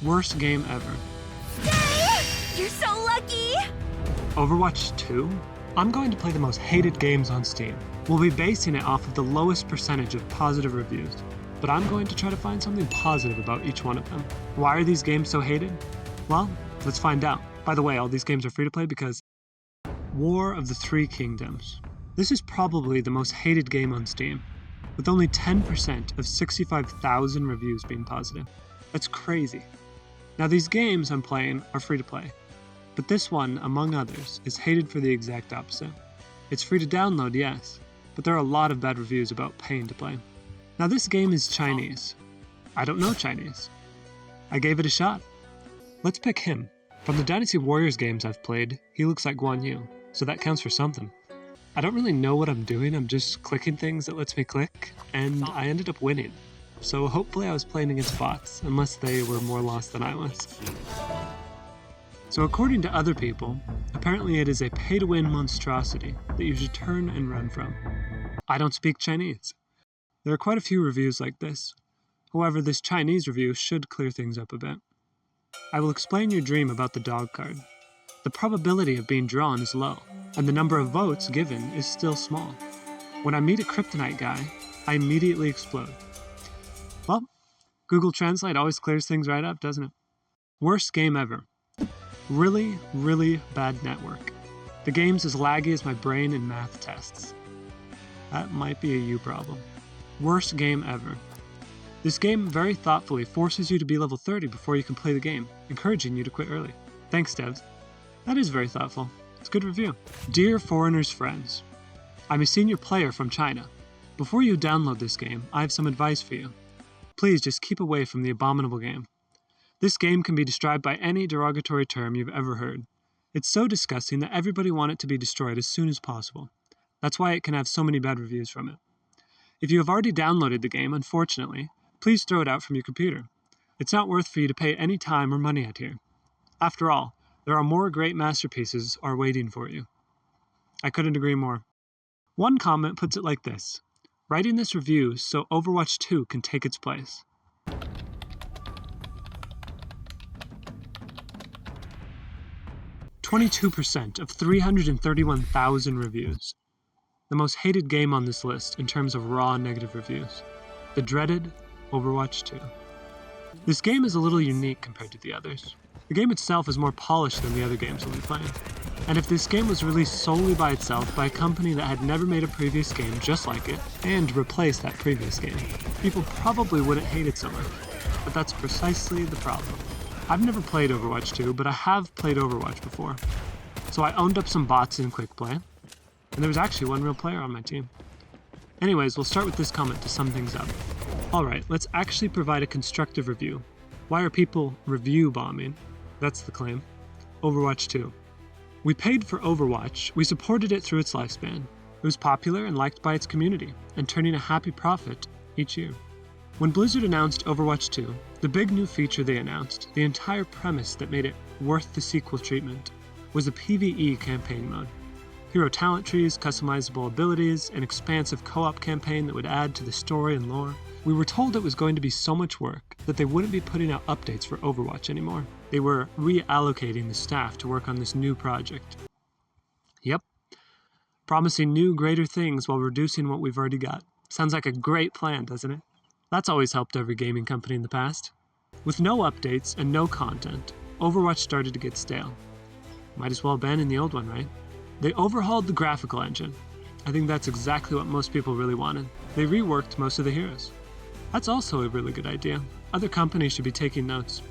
Worst game ever. You're so lucky! Overwatch 2? I'm going to play the most hated games on Steam. We'll be basing it off of the lowest percentage of positive reviews, but I'm going to try to find something positive about each one of them. Why are these games so hated? Well, let's find out. By the way, all these games are free to play because War of the Three Kingdoms. This is probably the most hated game on Steam, with only 10% of 65,000 reviews being positive. That's crazy. Now these games I'm playing are free to play, but this one, among others, is hated for the exact opposite. It's free to download, yes, but there are a lot of bad reviews about paying to play. Now this game is Chinese. I don't know Chinese. I gave it a shot. Let's pick him. From the Dynasty Warriors games I've played, he looks like Guan Yu, so that counts for something. I don't really know what I'm doing, I'm just clicking things that lets me click, and I ended up winning. So hopefully I was playing against bots, unless they were more lost than I was. So according to other people, apparently it is a pay-to-win monstrosity that you should turn and run from. I don't speak Chinese. There are quite a few reviews like this. However, this Chinese review should clear things up a bit. I will explain your dream about the dog card. The probability of being drawn is low, and the number of votes given is still small. When I meet a kryptonite guy, I immediately explode. Well, Google Translate always clears things right up, doesn't it? Worst game ever. Really, really bad network. The game's as laggy as my brain in math tests. That might be a you problem. Worst game ever. This game very thoughtfully forces you to be level 30 before you can play the game, encouraging you to quit early. Thanks, devs. That is very thoughtful. It's a good review. Dear Foreigners' Friends, I'm a senior player from China. Before you download this game, I have some advice for you. Please just keep away from the abominable game. This game can be described by any derogatory term you've ever heard. It's so disgusting that everybody wants it to be destroyed as soon as possible. That's why it can have so many bad reviews from it. If you have already downloaded the game, unfortunately, please throw it out from your computer. It's not worth for you to pay any time or money out here. After all, there are more great masterpieces are waiting for you. I couldn't agree more. One comment puts it like this: writing this review so Overwatch 2 can take its place. %, of 331,000 reviews. The most hated game on this list in terms of raw negative reviews. The dreaded Overwatch 2. This game is a little unique compared to the others. The game itself is more polished than the other games we'll be playing. And if this game was released solely by itself by a company that had never made a previous game just like it, and replaced that previous game, people probably wouldn't hate it so much. But that's precisely the problem. I've never played Overwatch 2, but I have played Overwatch before. So I owned up some bots in Quick Play, and there was actually one real player on my team. Anyways, we'll start with this comment to sum things up. Alright, let's actually provide a constructive review. Why are people review bombing? That's the claim. Overwatch 2. We paid for Overwatch, we supported it through its lifespan. It was popular and liked by its community, and turning a happy profit each year. When Blizzard announced Overwatch 2, the big new feature they announced, the entire premise that made it worth the sequel treatment, was a PvE campaign mode. Hero talent trees, customizable abilities, an expansive co-op campaign that would add to the story and lore. We were told it was going to be so much work that they wouldn't be putting out updates for Overwatch anymore. They were reallocating the staff to work on this new project. Yep. Promising new, greater things while reducing what we've already got. Sounds like a great plan, doesn't it? That's always helped every gaming company in the past. With no updates and no content, Overwatch started to get stale. Might as well have been in the old one, right? They overhauled the graphical engine. I think that's exactly what most people really wanted. They reworked most of the heroes. That's also a really good idea. Other companies should be taking notes.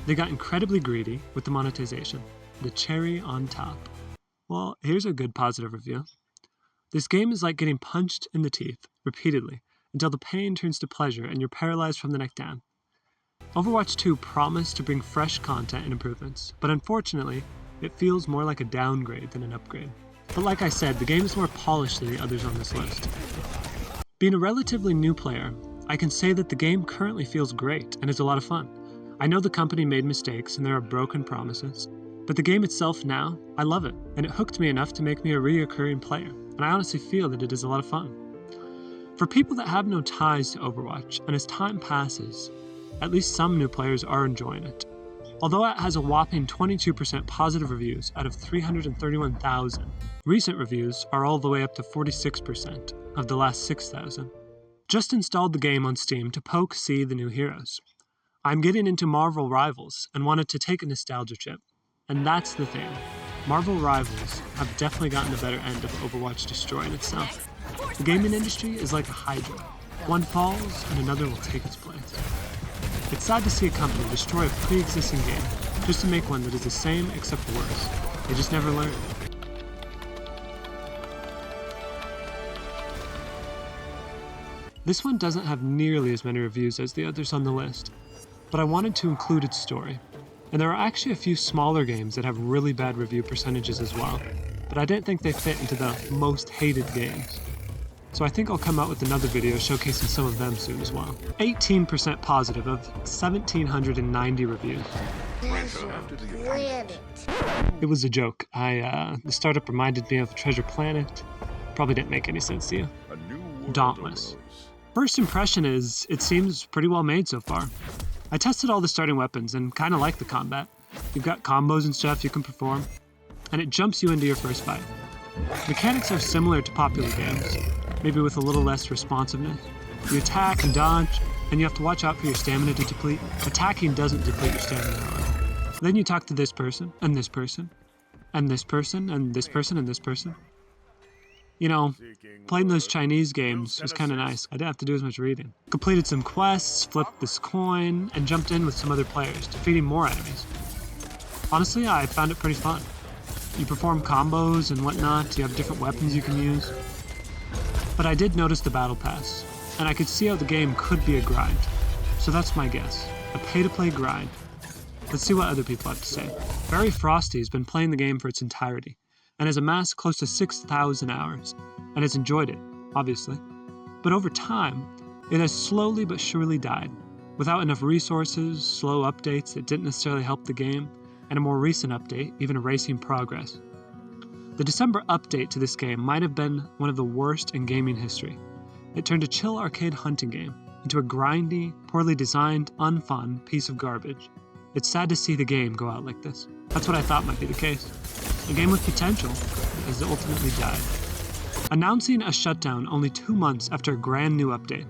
They got incredibly greedy with the monetization. The cherry on top. Well, here's a good positive review. This game is like getting punched in the teeth, repeatedly, until the pain turns to pleasure and you're paralyzed from the neck down. Overwatch 2 promised to bring fresh content and improvements, but unfortunately, it feels more like a downgrade than an upgrade. But like I said, the game is more polished than the others on this list. Being a relatively new player, I can say that the game currently feels great and is a lot of fun. I know the company made mistakes and there are broken promises, but the game itself now, I love it, and it hooked me enough to make me a reoccurring player, and I honestly feel that it is a lot of fun. For people that have no ties to Overwatch, and as time passes, At least some new players are enjoying it. Although it has a whopping 22% positive reviews out of 331,000, recent reviews are all the way up to 46% of the last 6,000. Just installed the game on Steam to see the new heroes. I'm getting into Marvel Rivals and wanted to take a nostalgia trip. And that's the thing. Marvel Rivals have definitely gotten the better end of Overwatch destroying itself. The gaming industry is like a hydra. One falls and another will take its place. It's sad to see a company destroy a pre-existing game just to make one that is the same except worse. They just never learn. This one doesn't have nearly as many reviews as the others on the list, but I wanted to include its story. And there are actually a few smaller games that have really bad review percentages as well, but I didn't think they fit into the most hated games. So I think I'll come out with another video showcasing some of them soon as well. 18% positive of 1,790 reviews. It was a joke. The startup reminded me of Treasure Planet. Probably didn't make any sense to you. Dauntless. First impression is, it seems pretty well made so far. I tested all the starting weapons and kinda like the combat. You've got combos and stuff you can perform, and it jumps you into your first fight. Mechanics are similar to popular games, maybe with a little less responsiveness. You attack and dodge, and you have to watch out for your stamina to deplete. Attacking doesn't deplete your stamina, however. Then you talk to this person, and this person, and this person, and this person, and this person. You know, playing those Chinese games was kinda nice. I didn't have to do as much reading. Completed some quests, flipped this coin, and jumped in with some other players, defeating more enemies. Honestly, I found it pretty fun. You perform combos and whatnot, you have different weapons you can use. But I did notice the battle pass, and I could see how the game could be a grind. So that's my guess, a pay-to-play grind. Let's see what other people have to say. Very Frosty has been playing the game for its entirety, and has amassed close to 6,000 hours, and has enjoyed it, obviously. But over time, it has slowly but surely died, without enough resources, slow updates that didn't necessarily help the game, and a more recent update even erasing progress. The December update to this game might have been one of the worst in gaming history. It turned a chill arcade hunting game into a grindy, poorly designed, unfun piece of garbage. It's sad to see the game go out like this. That's what I thought might be the case. A game with potential has ultimately died. Announcing a shutdown only 2 months after a brand new update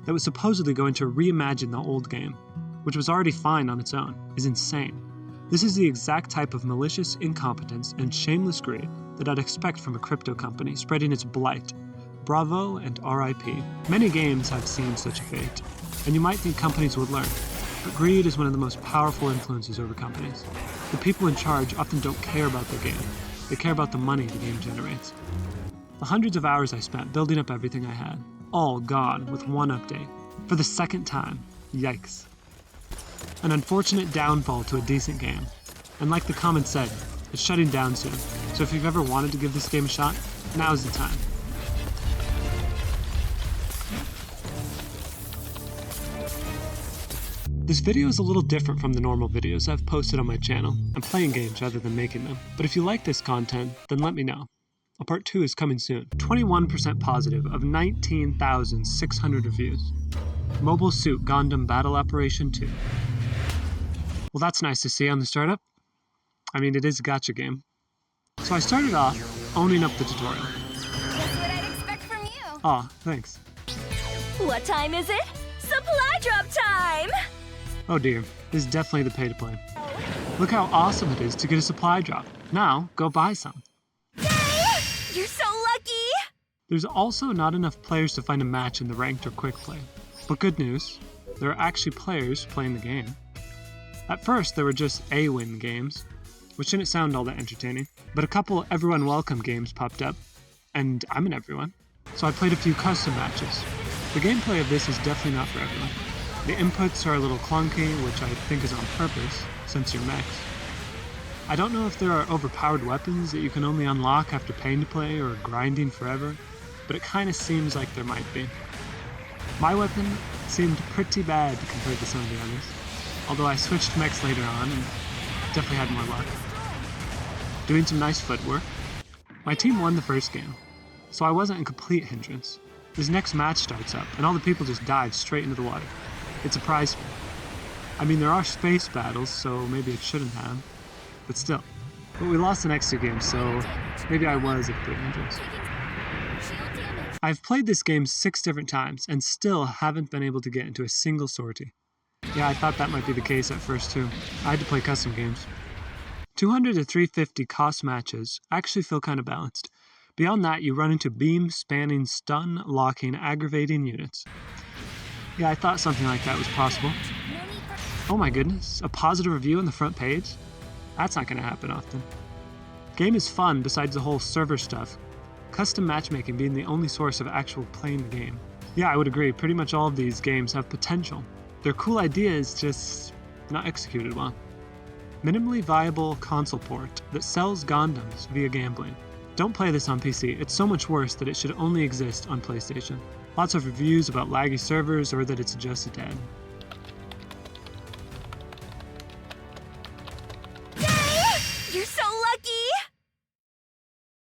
that was supposedly going to reimagine the old game, which was already fine on its own, is insane. This is the exact type of malicious incompetence and shameless greed that I'd expect from a crypto company spreading its blight. Bravo and RIP. Many games have seen such a fate, and you might think companies would learn, but greed is one of the most powerful influences over companies. The people in charge often don't care about the game. They care about the money the game generates. The hundreds of hours I spent building up everything I had, all gone with one update. For the second time. Yikes. An unfortunate downfall to a decent game. And like the comment said, it's shutting down soon. So if you've ever wanted to give this game a shot, now's the time. This video is a little different from the normal videos I've posted on my channel. I'm playing games rather than making them. But if you like this content, then let me know. A part 2 is coming soon. 21% positive of 19,600 reviews. Mobile Suit GUNDAM Battle Operation 2. Well, that's nice to see on the startup. I mean, it is a gacha game. So I started off owning up the tutorial. That's what I'd expect from you. Aw, thanks. What time is it? Supply drop time! Oh dear, this is definitely the pay-to-play. Look how awesome it is to get a supply drop. Now, go buy some. You're so lucky! There's also not enough players to find a match in the ranked or quick play. But good news, there are actually players playing the game. At first, there were just A-win games, which didn't sound all that entertaining, but a couple everyone welcome games popped up, and I'm in everyone. So I played a few custom matches. The gameplay of this is definitely not for everyone. The inputs are a little clunky, which I think is on purpose, since you're mechs. I don't know if there are overpowered weapons that you can only unlock after paying to play or grinding forever, but it kinda seems like there might be. My weapon seemed pretty bad compared to some of the others, although I switched mechs later on and definitely had more luck. Doing some nice footwork. My team won the first game, so I wasn't a complete hindrance. This next match starts up, and all the people just dive straight into the water. It surprised me. I mean, there are space battles, so maybe it shouldn't have. But still. But we lost the next two games, so maybe I was a bit dangerous. I've played this game 6 different times, and still haven't been able to get into a single sortie. Yeah, I thought that might be the case at first too. I had to play custom games. 200 to 350 cost matches actually feel kind of balanced. Beyond that, you run into beam, spanning, stun, locking, aggravating units. Yeah, I thought something like that was possible. Oh my goodness, a positive review on the front page? That's not going to happen often. Game is fun besides the whole server stuff. Custom matchmaking being the only source of actual playing the game. Yeah, I would agree, pretty much all of these games have potential. They're cool ideas, just not executed well. Minimally viable console port that sells GUNDAMs via gambling. Don't play this on PC, it's so much worse that it should only exist on PlayStation. Lots of reviews about laggy servers or that it's just dead.